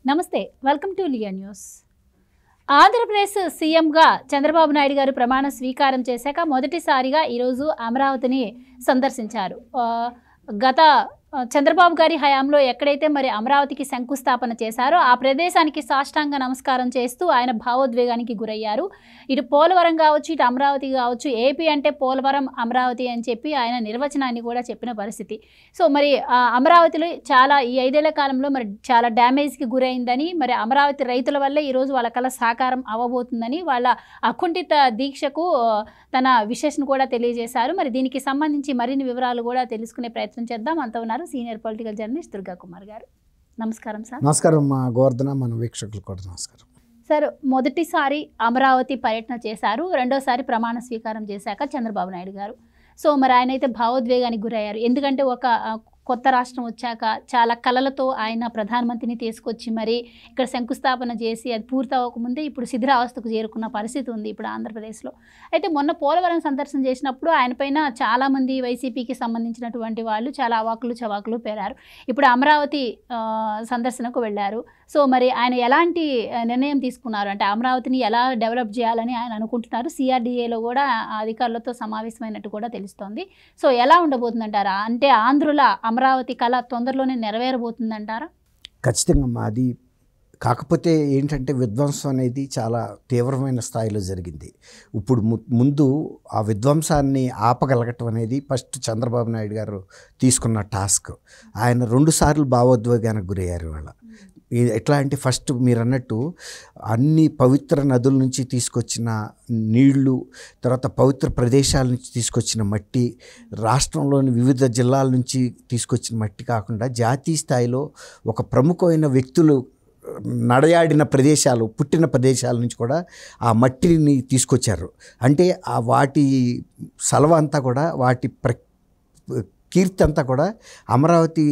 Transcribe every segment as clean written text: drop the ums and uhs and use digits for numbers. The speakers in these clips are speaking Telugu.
నమస్తే, welcome to Liya news. Andhra Pradesh సీఎంగా చంద్రబాబు నాయుడు గారు ప్రమాణ స్వీకారం చేశాక మొదటిసారిగా ఈరోజు అమరావతిని సందర్శించారు. గత చంద్రబాబు గారి హయాంలో ఎక్కడైతే మరి అమరావతికి శంకుస్థాపన చేశారో ఆ ప్రదేశానికి సాష్టాంగ నమస్కారం చేస్తూ ఆయన భావోద్వేగానికి గురయ్యారు. ఇటు పోలవరం కావచ్చు, ఇటు అమరావతి కావచ్చు, ఏపీ అంటే పోలవరం, అమరావతి అని చెప్పి ఆయన నిర్వచనాన్ని కూడా చెప్పిన పరిస్థితి. సో మరి అమరావతిలో చాలా ఈ 5 ఏళ్ల కాలంలో మరి చాలా డ్యామేజ్కి గురైందని, మరి అమరావతి రైతుల వల్లే ఈరోజు వాళ్ళ కళ సాకారం అవ్వబోతుందని వాళ్ళ అకుంఠిత దీక్షకు తన విశేషను కూడా తెలియజేశారు. మరి దీనికి సంబంధించి మరిన్ని వివరాలు కూడా తెలుసుకునే ప్రయత్నం చేద్దాం. అంత ఉన్నారు senior political journalist Durga Kumar గారు. నమస్కారం సార్. నమస్కారం మా గోవర్ధన, మన వీక్షకులు కూడా నమస్కారం సార్. మొదటిసారి అమరావతి పర్యటన చేశారు, రెండోసారి ప్రమాణ స్వీకారం చేశాక చంద్రబాబు నాయుడు గారు. సో మరి ఆయన అయితే భావోద్వేగానికి గురయ్యారు. ఎందుకంటే ఒక కొత్త రాష్ట్రం వచ్చాక చాలా కళలతో ఆయన ప్రధానమంత్రిని తీసుకొచ్చి మరి ఇక్కడ శంకుస్థాపన చేసి అది పూర్తి అవ్వకముందే ఇప్పుడు శిథిరావస్థకు చేరుకున్న పరిస్థితి ఉంది ఇప్పుడు ఆంధ్రప్రదేశ్లో. అయితే మొన్న పోలవరం సందర్శన చేసినప్పుడు ఆయన పైన చాలామంది వైసీపీకి సంబంధించినటువంటి వాళ్ళు చాలా అవాకులు చవాకులు పేరారు. ఇప్పుడు అమరావతి సందర్శనకు వెళ్ళారు. సో మరి ఆయన ఎలాంటి నిర్ణయం తీసుకున్నారు అంటే అమరావతిని ఎలా డెవలప్ చేయాలని ఆయన అనుకుంటున్నారు. సిఆర్డీఏలో కూడా అధికారులతో సమావేశమైనట్టు కూడా తెలుస్తోంది. సో ఎలా ఉండబోతుందంటారా? అంటే ఆంధ్రుల అమరావతి కళ తొందరలోనే నెరవేరబోతుందంటారా? ఖచ్చితంగా అది. కాకపోతే ఏంటంటే విధ్వంసం అనేది చాలా తీవ్రమైన స్థాయిలో జరిగింది. ఇప్పుడు ముందు ఆ విధ్వంసాన్ని ఆపగలగటం అనేది ఫస్ట్ చంద్రబాబు నాయుడు గారు తీసుకున్న టాస్క్. ఆయన 2 సార్లు భావోద్వేగానికి గురయ్యారు. ఇవాళ ఎట్లా అంటే ఫస్ట్ మీరు అన్నట్టు అన్ని పవిత్ర నదుల నుంచి తీసుకొచ్చిన నీళ్లు, తర్వాత పవిత్ర ప్రదేశాల నుంచి తీసుకొచ్చిన మట్టి, రాష్ట్రంలోని వివిధ జిల్లాల నుంచి తీసుకొచ్చిన మట్టి కాకుండా జాతీయ స్థాయిలో ఒక ప్రముఖమైన వ్యక్తులు నడయాడిన ప్రదేశాలు, పుట్టిన ప్రదేశాల నుంచి కూడా ఆ మట్టిని తీసుకొచ్చారు. అంటే ఆ వాటి సలవ అంతా కూడా, వాటి కీర్తి అంతా కూడా అమరావతి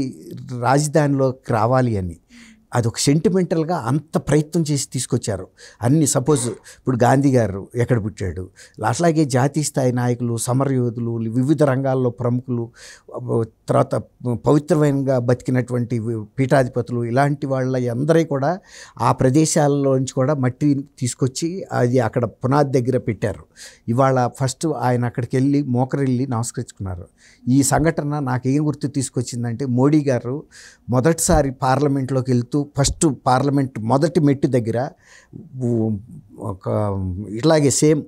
రాజధానిలోకి రావాలి అని అదొక సెంటిమెంటల్గా అంత ప్రయత్నం చేసి తీసుకొచ్చారు. అన్ని సపోజ్ ఇప్పుడు గాంధీ గారు ఎక్కడ పుట్టాడు, అట్లాగే జాతీయ స్థాయి నాయకులు, సమరయోధులు, వివిధ రంగాల్లో ప్రముఖులు, తర్వాత పవిత్రమైనగా బతికినటువంటి పీఠాధిపతులు, ఇలాంటి వాళ్ళ అందరూ కూడా ఆ ప్రదేశాల్లో నుంచి కూడా మట్టి తీసుకొచ్చి అది అక్కడ పునాది దగ్గర పెట్టారు. ఇవాళ ఫస్ట్ ఆయన అక్కడికి వెళ్ళి మోకరిల్లి నమస్కరించుకున్నారు. ఈ సంఘటన నాకేం గుర్తు తీసుకొచ్చిందంటే మోడీ గారు మొదటిసారి పార్లమెంట్లోకి వెళ్తూ ఫస్ట్ పార్లమెంట్ మొదటి మెట్టు దగ్గర ఒక ఇట్లాగే సేమ్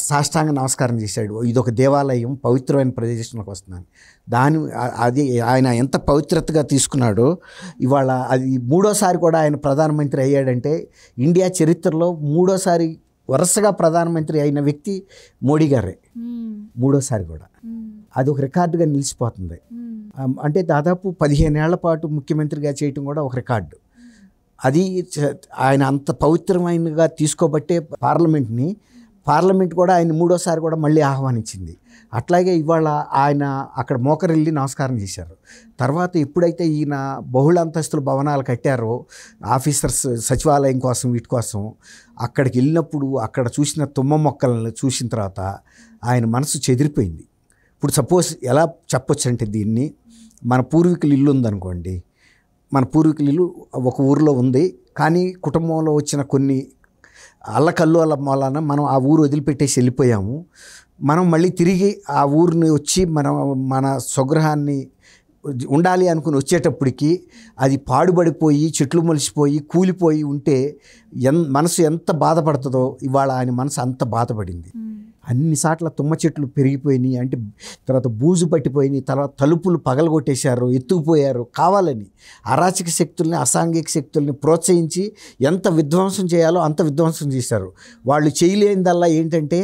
సాష్టాంగ నమస్కారం చేశాడు. ఇదొక దేవాలయం, పవిత్రమైన ప్రదేశంలోకి వస్తున్నాను. అది ఆయన ఎంత పవిత్రతగా తీసుకున్నాడో ఇవాళ అది 3వసారి కూడా ఆయన ప్రధానమంత్రి అయ్యాడంటే ఇండియా చరిత్రలో 3వసారి వరుసగా ప్రధానమంత్రి అయిన వ్యక్తి మోడీ గారే. 3వసారి కూడా అది ఒక రికార్డుగా నిలిచిపోతుంది. అంటే దాదాపు 15 ఏళ్ల పాటు ముఖ్యమంత్రిగా చేయటం కూడా ఒక రికార్డు. అది ఆయన అంత పవిత్రమైనగా తీసుకోబట్టే పార్లమెంట్ కూడా ఆయన 3వసారి కూడా మళ్ళీ ఆహ్వానించింది. అట్లాగే ఇవాళ ఆయన అక్కడ మోకరిల్లి నమస్కారం చేశారు. తర్వాత ఎప్పుడైతే ఈయన బహుళ అంతస్తుల భవనాలు కట్టారో ఆఫీసర్స్ సచివాలయం కోసం, వీటి కోసం అక్కడికి వెళ్ళినప్పుడు అక్కడ చూసిన తుమ్మ మొక్కలను చూసిన తర్వాత ఆయన మనసు చెదిరిపోయింది. ఇప్పుడు సపోజ్ ఎలా చెప్పొచ్చు అంటే దీన్ని, మన పూర్వీకుల ఇల్లు ఉందనుకోండి, మన పూర్వీకుల ఇల్లు ఒక ఊరిలో ఉంది, కానీ కుటుంబంలో వచ్చిన కొన్ని అల్లకల్లోల మూలాన మనం ఆ ఊరు వదిలిపెట్టేసి వెళ్ళిపోయాము. మనం మళ్ళీ తిరిగి ఆ ఊరిని వచ్చి మన స్వగృహాన్ని ఉండాలి అనుకుని వచ్చేటప్పటికి అది పాడుబడిపోయి, చెట్లు మొలిచిపోయి, కూలిపోయి ఉంటే మనసు ఎంత బాధపడుతుందో ఇవాళ ఆయన మనసు అంత బాధపడింది. అన్నిసార్లు తుమ్మ చెట్లు పెరిగిపోయినాయి, అంటే తర్వాత బూజు పట్టిపోయినాయి, తర్వాత తలుపులు పగలగొట్టేశారు, ఎత్తుకుపోయారు. కావాలని అరాచక శక్తుల్ని, అసాంఘిక శక్తుల్ని ప్రోత్సహించి ఎంత విధ్వంసం చేయాలో అంత విధ్వంసం చేశారు. వాళ్ళు చేయలేనిదల్లా ఏంటంటే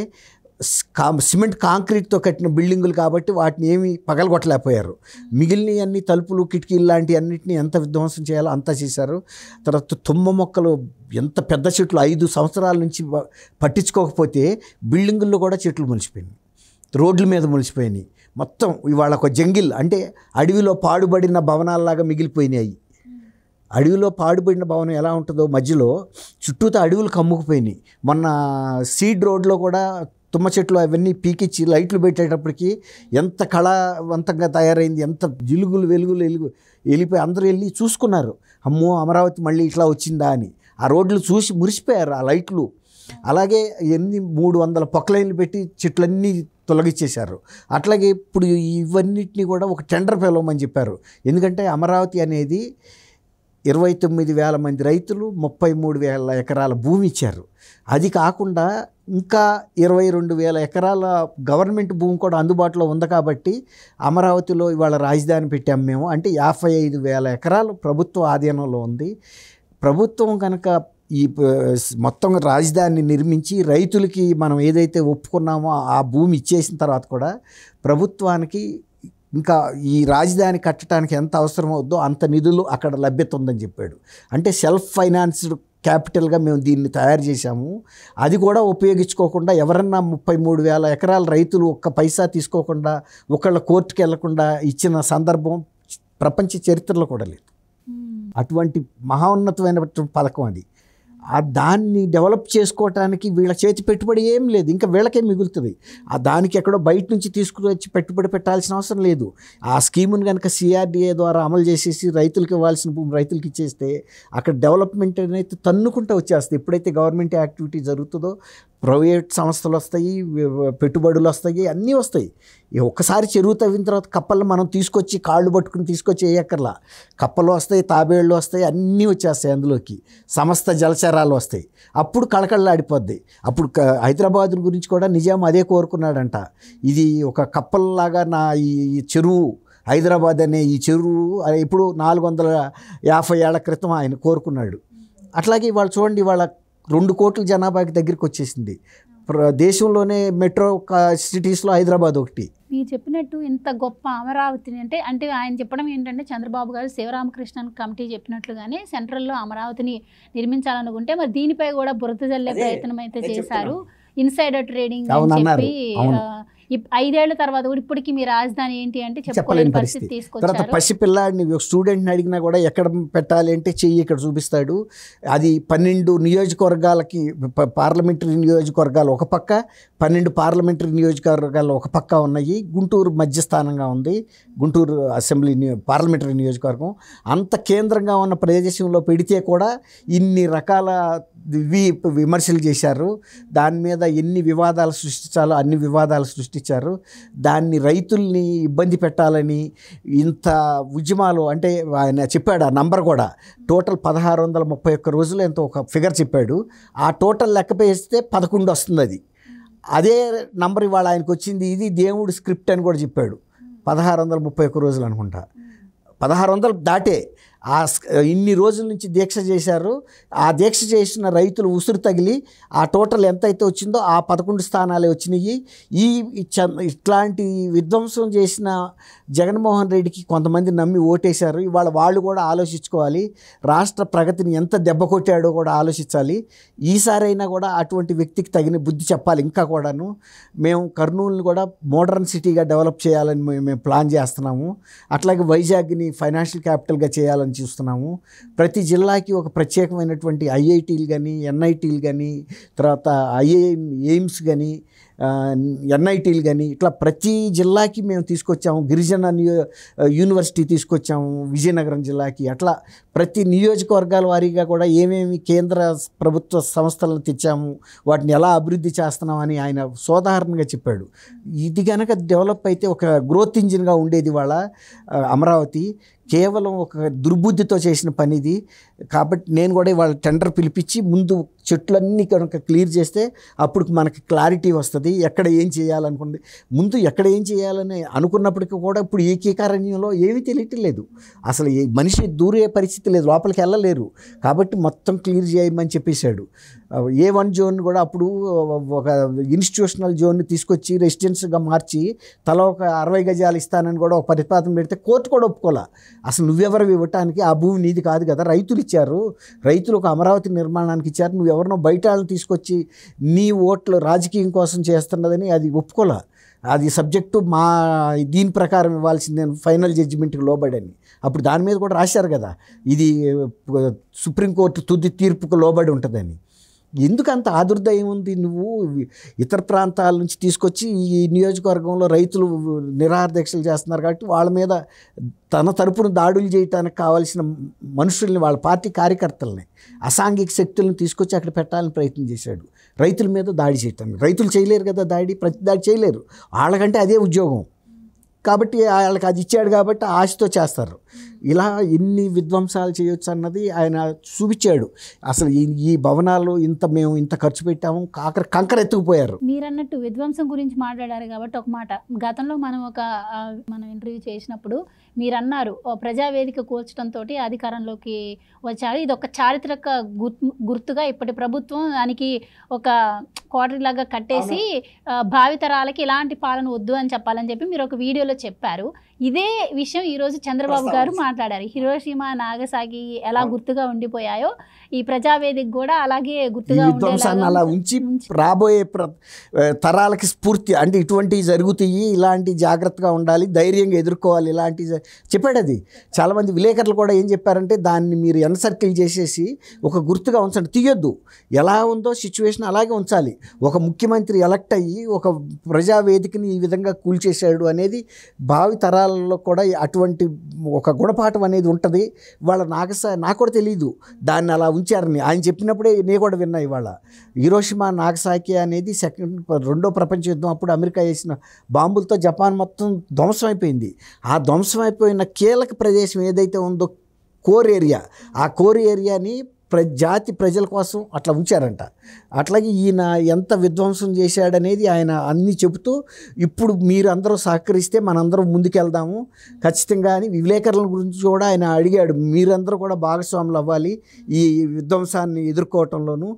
సిమెంట్ కాంక్రీట్తో కట్టిన బిల్డింగులు కాబట్టి వాటిని ఏమీ పగలగొట్టలేకపోయారు. మిగిలిన అన్ని తలుపులు, కిటికీలు లాంటి అన్నింటినీ ఎంత విధ్వంసం చేయాలో అంతా చేశారు. తర్వాత తుమ్మ మొక్కలు ఎంత పెద్ద చెట్లు 5 సంవత్సరాల నుంచి పట్టించుకోకపోతే బిల్డింగుల్లో కూడా చెట్లు మొలిచిపోయినాయి, రోడ్ల మీద మొలిచిపోయినాయి. మొత్తం ఇవాళ ఒక జంగిల్, అంటే అడవిలో పాడుబడిన భవనాల్లాగా మిగిలిపోయినాయి. అడవిలో పాడుబడిన భవనం ఎలా ఉంటుందో మధ్యలో చుట్టూతో అడవులు కమ్ముకుపోయినాయి. మొన్న సీడ్ రోడ్లో కూడా తుమ్మ చెట్లు అవన్నీ పీకిచ్చి లైట్లు పెట్టేటప్పటికి ఎంత కళావంతంగా తయారైంది, ఎంత వెలుగులు వెళ్ళిపోయి అందరూ వెళ్ళి చూసుకున్నారు, అమ్మో అమరావతి మళ్ళీ ఇట్లా వచ్చిందా అని. ఆ రోడ్లు చూసి మురిసిపోయారు, ఆ లైట్లు. అలాగే 300 పొక్లైన్లు పెట్టి చెట్లన్నీ తొలగించేశారు. అట్లాగే ఇప్పుడు ఇవన్నిటిని కూడా ఒక టెండర్ పిలవమని చెప్పారు. ఎందుకంటే అమరావతి అనేది 29,000 మంది రైతులు 33,000 ఎకరాల భూమి ఇచ్చారు. అది కాకుండా ఇంకా 22,000 ఎకరాల గవర్నమెంట్ భూమి కూడా అందుబాటులో ఉంది. కాబట్టి అమరావతిలో ఇవాళ రాజధాని పెట్టాము మేము. అంటే 55,000 ఎకరాలు ప్రభుత్వ ఆధీనంలో ఉంది. ప్రభుత్వం కనుక ఈ మొత్తం రాజధానిని నిర్మించి రైతులకి మనం ఏదైతే ఒప్పుకున్నామో ఆ భూమి ఇచ్చేసిన తర్వాత కూడా ప్రభుత్వానికి ఇంకా ఈ రాజధాని కట్టడానికి ఎంత అవసరం అవుద్దో అంత నిధులు అక్కడ లభ్యత ఉందని చెప్పాడు. అంటే సెల్ఫ్ ఫైనాన్స్డ్ క్యాపిటల్గా మేము దీన్ని తయారు చేశాము. అది కూడా ఉపయోగించుకోకుండా ఎవరన్నా 33,000 ఎకరాల రైతులు ఒక్క పైసా తీసుకోకుండా ఒకళ్ళ కోర్టుకి వెళ్లకుండా ఇచ్చిన సందర్భం ప్రపంచ చరిత్రలో కూడా లేదు. అటువంటి మహోన్నతమైనటువంటి పథకం అది. దాన్ని డెవలప్ చేసుకోవటానికి వీళ్ళ చేతి పెట్టుబడి ఏం లేదు, ఇంకా వీళ్ళకే మిగులుతుంది. దానికి ఎక్కడో బయట నుంచి తీసుకువచ్చి పెట్టుబడి పెట్టాల్సిన అవసరం లేదు. ఆ స్కీమును కనుక సిఆర్డిఏ ద్వారా అమలు చేసేసి రైతులకు ఇవ్వాల్సిన భూమి రైతులకి ఇచ్చేస్తే అక్కడ డెవలప్మెంట్ అనేది తన్నుకుంటూ వచ్చేస్తుంది. ఎప్పుడైతే గవర్నమెంట్ యాక్టివిటీ జరుగుతుందో ప్రైవేట్ సంస్థలు వస్తాయి, పెట్టుబడులు వస్తాయి, అన్నీ వస్తాయి. ఒక్కసారి చెరువు తవ్విన తర్వాత కప్పలు మనం తీసుకొచ్చి కాళ్ళు పట్టుకుని తీసుకొచ్చి వేయక్కర్లా. కప్పలు వస్తాయి, తాబేళ్ళు వస్తాయి, అన్నీ వచ్చేస్తాయి అందులోకి, సమస్త జలచరాలు వస్తాయి. అప్పుడు కళకళలాడిపోద్ది. అప్పుడు హైదరాబాద్ గురించి కూడా నిజాం అదే కోరుకున్నాడంట. ఇది ఒక కప్పల్లాగా నా ఈ చెరువు హైదరాబాద్ అనే ఈ చెరువు ఇప్పుడు 450 ఏళ్ల క్రితం ఆయన కోరుకున్నాడు. అట్లాగే వాళ్ళు చూడండి, వాళ్ళ 2 కోట్ల జనాభాకి దగ్గరికి వచ్చేసింది. దేశంలోనే మెట్రో సిటీస్లో హైదరాబాద్ ఒకటి. మీరు చెప్పినట్టు ఇంత గొప్ప అమరావతిని అంటే ఆయన చెప్పడం ఏంటంటే, చంద్రబాబు గారు శివరామకృష్ణన్ కమిటీ చెప్పినట్లుగానే సెంట్రల్లో అమరావతిని నిర్మించాలనుకుంటే మరి దీనిపై కూడా బురద జల్లే ప్రయత్నం అయితే చేశారు. ఇన్సైడర్ ట్రేడింగ్ అని చెప్పి 5 ఏళ్ల తర్వాత కూడా ఇప్పటికీ మీ రాజధాని ఏంటి అంటే చెప్పలేని పరిస్థితి తీసుకొచ్చారు. తర్వాత పసిపిల్లాడిని స్టూడెంట్ని అడిగినా కూడా ఎక్కడ పెట్టాలి అంటే చెయ్యి ఇక్కడ చూపిస్తాడు. అది 12 నియోజకవర్గాలకి, పార్లమెంటరీ నియోజకవర్గాలు ఒక పక్క, 12 పార్లమెంటరీ నియోజకవర్గాలు ఒక పక్క ఉన్నాయి. గుంటూరు మధ్యస్థానంగా ఉంది. గుంటూరు అసెంబ్లీ పార్లమెంటరీ నియోజకవర్గం అంత కేంద్రంగా ఉన్న ప్రదేశంలో పెడితే కూడా ఇన్ని రకాల విమర్శలు చేశారు. దాని మీద ఎన్ని వివాదాలు సృష్టించాలో అన్ని వివాదాలు సృష్టించారు. దాన్ని రైతుల్ని ఇబ్బంది పెట్టాలని ఇంత ఉద్యమాలు, అంటే ఆయన చెప్పాడు ఆ నంబర్ కూడా, టోటల్ 1631 రోజులు ఎంతో ఒక ఫిగర్ చెప్పాడు. ఆ టోటల్ లెక్క వేస్తే 11 వస్తుంది. అదే నంబర్ ఇవాళ ఆయనకు వచ్చింది. ఇది దేవుడి స్క్రిప్ట్ అని కూడా చెప్పాడు. 1631 రోజులు అనుకుంటా, 1600 దాటే. ఇన్ని రోజుల నుంచి దీక్ష చేశారు. ఆ దీక్ష చేసిన రైతులు ఉసురు తగిలి ఆ టోటల్ ఎంతైతే వచ్చిందో ఆ 11 స్థానాలే వచ్చినాయి. ఇట్లాంటి విధ్వంసం చేసిన జగన్మోహన్ రెడ్డికి కొంతమంది నమ్మి ఓటేశారు. ఇవాళ వాళ్ళు కూడా ఆలోచించుకోవాలి. రాష్ట్ర ప్రగతిని ఎంత దెబ్బ కొట్టాడో కూడా ఆలోచించాలి. ఈసారైనా కూడా అటువంటి వ్యక్తికి తగిన బుద్ధి చెప్పాలి. ఇంకా కూడాను మేము కర్నూలుని కూడా మోడర్న్ సిటీగా డెవలప్ చేయాలని మేము ప్లాన్ చేస్తున్నాము. అట్లాగే వైజాగ్ని ఫైనాన్షియల్ క్యాపిటల్గా చేయాలని చూస్తున్నాము. ప్రతి జిల్లాకి ఒక ప్రత్యేకమైనటువంటి ఐఐటీలు కానీ, ఎన్ఐటీలు కానీ, తర్వాత ఎయిమ్స్ కానీ, ఎన్ఐటీలు కానీ, ఇట్లా ప్రతి జిల్లాకి మేము తీసుకొచ్చాము. గిరిజన యూనివర్సిటీ తీసుకొచ్చాము విజయనగరం జిల్లాకి. అట్లా ప్రతి నియోజకవర్గాల వారీగా కూడా ఏమేమి కేంద్ర ప్రభుత్వ సంస్థలను తెచ్చాము, వాటిని ఎలా అభివృద్ధి చేస్తున్నామని ఆయన సోదాహరణగా చెప్పాడు. ఇది కనుక డెవలప్ అయితే ఒక గ్రోత్ ఇంజిన్గా ఉండేది వాళ్ళ అమరావతి. కేవలం ఒక దుర్బుద్ధితో చేసిన పని ఇది. కాబట్టి నేను కూడా ఇవాళ టెండర్ పిలిపించి ముందు చెట్లన్నీ కనుక క్లియర్ చేస్తే అప్పుడు మనకి క్లారిటీ వస్తుంది. ఎక్కడ ఏం చేయాలనుకుంది, ముందు ఎక్కడ ఏం చేయాలని అనుకున్నప్పటికీ కూడా ఇప్పుడు ఏకీకారణ్యంలో ఏమీ తెలియటం లేదు. అసలు మనిషి దూరే పరిస్థితి లేదు, లోపలికి వెళ్ళలేరు. కాబట్టి మొత్తం క్లియర్ చేయమని చెప్పేశాడు. A1 జోన్ కూడా అప్పుడు ఒక ఇన్స్టిట్యూషనల్ జోన్ని తీసుకొచ్చి రెసిడెన్స్గా మార్చి తల ఒక 60 గజాలు ఇస్తానని కూడా ఒక ప్రతిపాదన పెడితే కోర్టు కూడా ఒప్పుకోలే. అసలు నువ్వెవరు ఇవ్వటానికి, ఆ భూమి నీది కాదు కదా, రైతులు ఇచ్చారు, రైతులు ఒక అమరావతి నిర్మాణానికి ఇచ్చారు, నువ్వెవరినో బయట వాళ్ళని తీసుకొచ్చి నీ ఓట్లు రాజకీయం కోసం చేస్తున్నదని అది ఒప్పుకోలే. అది సబ్జెక్టు మా దీని ప్రకారం ఇవ్వాల్సిందే ఫైనల్ జడ్జిమెంట్కి లోబడని. అప్పుడు దాని మీద కూడా రాశారు కదా, ఇది సుప్రీంకోర్టు తుది తీర్పుకు లోబడి ఉంటుందని. ఎందుకు అంత ఆదుర్దాయం ఉంది? నువ్వు ఇతర ప్రాంతాల నుంచి తీసుకొచ్చి ఈ నియోజకవర్గంలో రైతులు నిరాహార దీక్షలు చేస్తున్నారు కాబట్టి వాళ్ళ మీద తన తరపున దాడులు చేయడానికి కావాల్సిన మనుషుల్ని, వాళ్ళ పార్టీ కార్యకర్తల్ని, అసాంఘిక శక్తులను తీసుకొచ్చి అక్కడ పెట్టాలని ప్రయత్నం చేశాడు. రైతుల మీద దాడి చేయటానికి. రైతులు చేయలేరు కదా దాడి, ప్రతి దాడి చేయలేరు. వాళ్ళకంటే అదే ఉద్యోగం కాబట్టి వాళ్ళకి అది ఇచ్చాడు కాబట్టి ఆశతో చేస్తారు. ఇలా ఎన్ని విధ్వంసాలు చేయొచ్చు అన్నది ఆయన చూపించాడు. అసలు ఈ భవనాలు మేము ఇంత ఖర్చు పెట్టాము, కంకర ఎత్తుకుపోయారు. మీరు అన్నట్టు విధ్వంసం గురించి మాట్లాడారు కాబట్టి ఒక మాట, గతంలో మనం ఇంటర్వ్యూ చేసినప్పుడు మీరు అన్నారు ప్రజావేదిక కూల్చడంతో అధికారంలోకి వచ్చారు, ఇది ఒక చారిత్రక గుర్తుగా ఇప్పటి ప్రభుత్వం దానికి ఒక కోటరీలాగా కట్టేసి భావితరాలకి ఇలాంటి పాలన వద్దు అని చెప్పాలని చెప్పి మీరు ఒక వీడియోలో చెప్పారు. ఇదే విషయం ఈరోజు చంద్రబాబు గారు మాట్లాడారు. హిరోషిమా, నాగసాకి ఎలా గుర్తుగా ఉండిపోయాయో ఈ ప్రజావేదిక కూడా అలాగే గుర్తుగా విధ్వంసాన్ని అలా ఉంచి రాబోయే తరాలకి స్ఫూర్తి, అంటే ఇటువంటివి జరుగుతాయి, ఇలాంటి జాగ్రత్తగా ఉండాలి, ధైర్యంగా ఎదుర్కోవాలి, ఇలాంటి చెప్పాడు. అది చాలామంది విలేకరులు కూడా ఏం చెప్పారంటే దాన్ని మీరు ఎన్సర్కిల్ చేసేసి ఒక గుర్తుగా ఉంచండి, తీయొద్దు, ఎలా ఉందో సిచ్యువేషన్ అలాగే ఉంచాలి. ఒక ముఖ్యమంత్రి ఎలక్ట్ అయ్యి ఒక ప్రజావేదికని ఈ విధంగా కూల్చేశాడు అనేది భావి తరాలలో కూడా అటువంటి ఒక గుణపాఠం అనేది ఉంటుంది. వాళ్ళ నాకు కూడా తెలియదు దాన్ని అలా ఉంచారని. ఆయన చెప్పినప్పుడే నేను కూడా విన్నా. ఇవాళ హిరోషిమా, నాగసాకి అనేది రెండో ప్రపంచ యుద్ధం అప్పుడు అమెరికా వేసిన బాంబులతో జపాన్ మొత్తం ధ్వంసం అయిపోయింది. ఆ ధ్వంసం అయిపోయిన కీలక ప్రదేశం ఏదైతే ఉందో కోర్ ఏరియా, ఆ కోర్ ఏరియాని జాతి ప్రజల కోసం అట్లా ఉంచారంట. అట్లాగే ఈయన ఎంత విధ్వంసం చేశాడనేది ఆయన అన్నీ చెబుతూ, ఇప్పుడు మీరు అందరూ సహకరిస్తే మనందరం ముందుకెళ్దాము ఖచ్చితంగా అని విలేకరుల గురించి కూడా ఆయన అడిగాడు. మీరందరూ కూడా భాగస్వాములు అవ్వాలి ఈ విధ్వంసాన్ని ఎదుర్కోవటంలోనూ,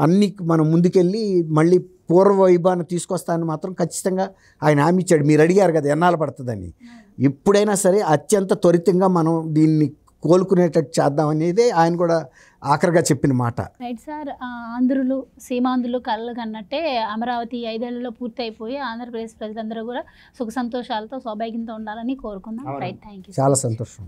అన్నీ మనం ముందుకెళ్ళి మళ్ళీ పూర్వ వైభవాన్ని తీసుకొస్తానని మాత్రం ఖచ్చితంగా ఆయన హామీ ఇచ్చాడు. మీరు అడిగారు కదా ఎన్నాళ్ళు పడుతుందని, ఎప్పుడైనా సరే అత్యంత త్వరితంగా మనం దీన్ని కోలుకునేటట్టు చేద్దాం అనేది ఆయన కూడా ఆఖరిగా చెప్పిన మాట. రైట్ సార్, ఆంధ్రులు సీమాంధ్రులు కళ్ళు కన్నట్టే అమరావతి 5 ఏళ్లలో పూర్తి అయిపోయి ఆంధ్రప్రదేశ్ ప్రజలందరూ కూడా సుఖ సంతోషాలతో సౌభాగ్యంతో ఉండాలని కోరుకుందాం. Right, thank you. చాలా సంతోషం.